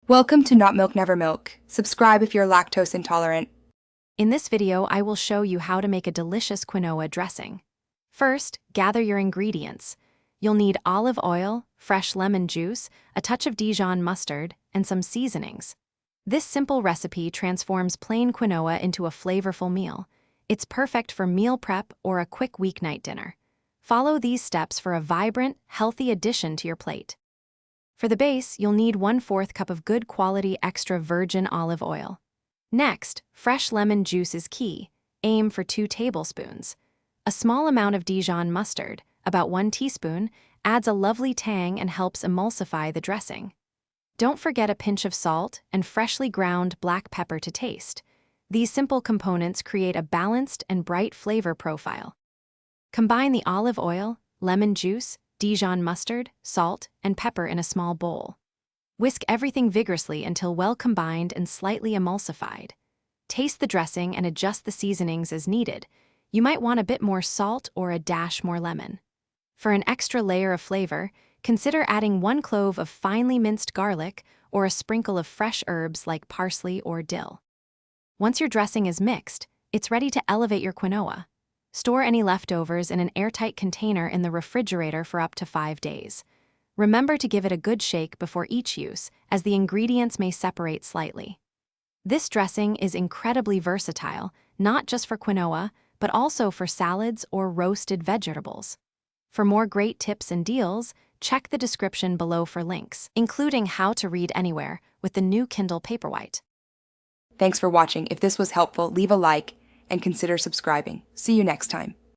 Welcome to Not Milk Never Milk. Subscribe if you're lactose intolerant. In this video, I will show you how to make a delicious quinoa dressing. First, gather your ingredients. You'll need olive oil, fresh lemon juice, a touch of Dijon mustard, and some seasonings. This simple recipe transforms plain quinoa into a flavorful meal. It's perfect for meal prep or a quick weeknight dinner. Follow these steps for a vibrant, healthy addition to your plate. For the base, you'll need 1/4 cup of good quality extra virgin olive oil. Next, fresh lemon juice is key. Aim for 2 tablespoons. A small amount of Dijon mustard, about 1 teaspoon, adds a lovely tang and helps emulsify the dressing. Don't forget a pinch of salt and freshly ground black pepper to taste. These simple components create a balanced and bright flavor profile. Combine the olive oil, lemon juice, Dijon mustard, salt, and pepper in a small bowl. Whisk everything vigorously until well combined and slightly emulsified. Taste the dressing and adjust the seasonings as needed. You might want a bit more salt or a dash more lemon. For an extra layer of flavor, consider adding 1 clove of finely minced garlic or a sprinkle of fresh herbs like parsley or dill. Once your dressing is mixed, it's ready to elevate your quinoa. Store any leftovers in an airtight container in the refrigerator for up to 5 days. Remember to give it a good shake before each use, as the ingredients may separate slightly. This dressing is incredibly versatile, not just for quinoa, but also for salads or roasted vegetables. For more great tips and deals, check the description below for links, including how to read anywhere with the new Kindle Paperwhite. Thanks for watching. If this was helpful, leave a like and consider subscribing. See you next time.